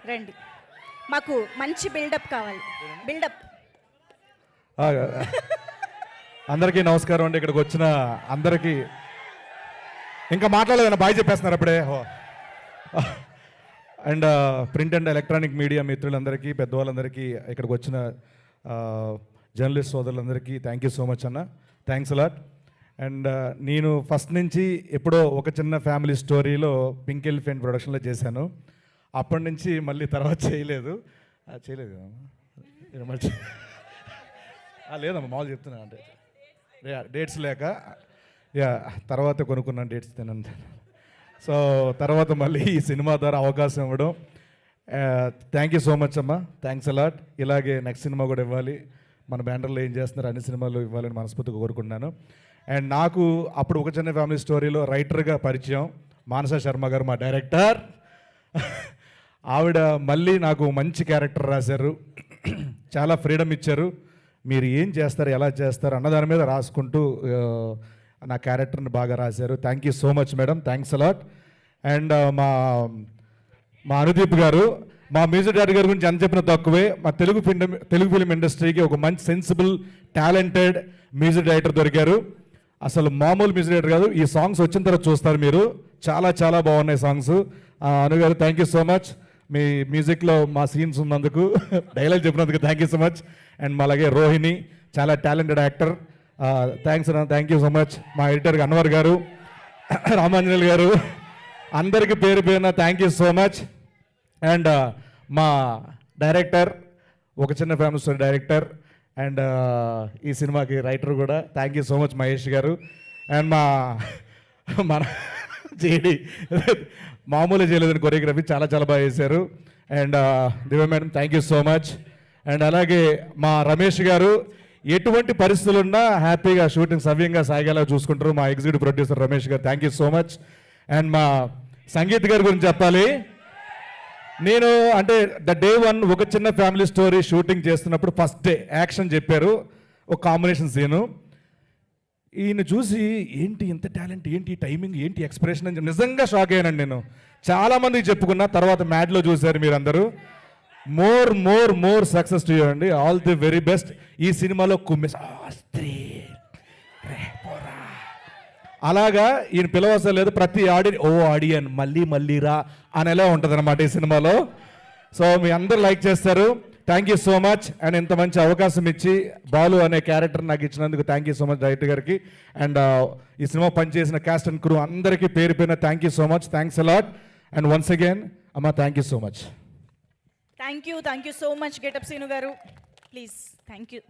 రండి, మాకు మంచి బిల్డప్ కావాలి. బిల్డప్. అందరికీ నమస్కారం అండి. ఇక్కడికి వచ్చిన అందరికీ ఇంకా మాట్లాడలేదన్న బాయ్ చెప్పేస్తున్నారు అప్పుడే. And print and electronic media మిత్రులందరికీ, పెద్దవాళ్ళందరికీ, ఇక్కడికి వచ్చిన జర్నలిస్ట్ సోదరులందరికీ థ్యాంక్ యూ సో మచ్ అన్న. Thanks a lot. అండ్ నేను ఫస్ట్ నుంచి ఎప్పుడో ఒక చిన్న ఫ్యామిలీ స్టోరీలో పింక్ ఎలిఫెంట్ ప్రొడక్షన్లో చేశాను. అప్పటి నుంచి మళ్ళీ తర్వాత చేయలేదు లేదమ్మా, మామూలు చెప్తున్నా. అంటే డేట్స్ లేక తర్వాత కొనుక్కున్నాను డేట్స్ తినండి. సో తర్వాత మళ్ళీ ఈ సినిమా ద్వారా అవకాశం ఇవ్వడం, థ్యాంక్ యూ సో మచ్ అమ్మా. Thanks a lot. ఇలాగే నెక్స్ట్ సినిమా కూడా ఇవ్వాలి, మన బ్యానర్లో ఏం చేస్తున్నారు అన్ని సినిమాలు ఇవ్వాలని మనస్ఫూర్తిగా కోరుకుంటున్నాను. అండ్ నాకు అప్పుడు ఒక చిన్న ఫ్యామిలీ స్టోరీలో రైటర్గా పరిచయం మానస శర్మ గారు, మా డైరెక్టర్. ఆవిడ మళ్ళీ నాకు మంచి క్యారెక్టర్ రాశారు, చాలా ఫ్రీడమ్ ఇచ్చారు. మీరు ఏం చేస్తారు, ఎలా చేస్తారు అన్న దాని మీద రాసుకుంటూ నా క్యారెక్టర్ని బాగా రాశారు. Thank you so much madam, thanks a lot. And మా అనుదీప్ గారు, మా మ్యూజిక్ డైరెక్టర్ గారి గురించి ఎంత చెప్పిన తక్కువే. మా తెలుగు ఫిలిం ఇండస్ట్రీకి ఒక మంచి సెన్సిబుల్ టాలెంటెడ్ మ్యూజిక్ డైరెక్టర్ దొరికారు. అసలు మామూలు మ్యూజిక్ డైరెక్టర్ కాదు. ఈ సాంగ్స్ వచ్చిన తర్వాత చూస్తారు మీరు, చాలా చాలా బాగున్నాయి సాంగ్స్. అను గారు థ్యాంక్ యూ సో మచ్. మీ మ్యూజిక్లో మా సీన్స్ ఉన్నందుకు, డైలాగ్ చెప్పినందుకు thank you so much. And అలాగే రోహిణి, చాలా టాలెంటెడ్ యాక్టర్. థ్యాంక్స్ అన్న, థ్యాంక్ యూ సో మచ్. మా ఎడిటర్ అన్వర్ గారు, రామాంజనేయులు గారు, అందరికీ పేరు పేరున thank you so much. And మా డైరెక్టర్, ఒక చిన్న ఫ్యామిలీ స్టోరీ డైరెక్టర్ అండ్ ఈ సినిమాకి రైటర్ కూడా, thank you so much Mahesh గారు. అండ్ మన జేడి మామూలు చేయలేదని కొరియోగ్రఫీ చాలా చాలా బాగా చేశారు. And Divya madam thank you so much. And అలాగే మా రమేష్ గారు, ఎటువంటి పరిస్థితులున్నా హ్యాపీగా షూటింగ్ సవ్యంగా సాగేలా చూసుకుంటారు. మా ఎగ్జిక్యూటివ్ ప్రొడ్యూసర్ రమేష్ గారు thank you so much. And మా సంగీత్ గారి గురించి చెప్పాలి. నేను అంటే డే 1 ఒక చిన్న ఫ్యామిలీ స్టోరీ షూటింగ్ చేస్తున్నప్పుడు ఫస్ట్ డే యాక్షన్ చెప్పారు, ఒక కాంబినేషన్ సీను. ఈయన చూసి ఏంటి ఇంత టాలెంట్, ఏంటి టైమింగ్, ఏంటి ఎక్స్ప్రెషన్ అని నిజంగా షాక్ అయ్యానండి నేను. చాలామందికి చెప్పుకున్నా, తర్వాత మ్యాడ్లో చూశారు మీరందరూ. More more more success to you అండి, ఆల్ ది వెరీ బెస్ట్. ఈ సినిమాలో అలాగా ఈయన పిలవసరం లేదు, ప్రతి ఆడియన్ మళ్ళీ మళ్ళీ రా అనేలా ఉంటుంది అనమాట ఈ సినిమాలో. సో మీ అందరూ లైక్ చేస్తారు. Thank you so much. And ఇంత మంచి అవకాశం ఇచ్చి బాలు అనే క్యారెక్టర్ నాకు ఇచ్చినందుకు thank you so much director గారికి. అండ్ ఈ సినిమా పనిచేసిన క్యాస్ట్ అండ్ క్రూ అందరికీ పేరు పేరున thank you so much. Thanks a lot. And once again అమ్మ thank you so much. Thank you so much getup Seenu గారు. Please thank you.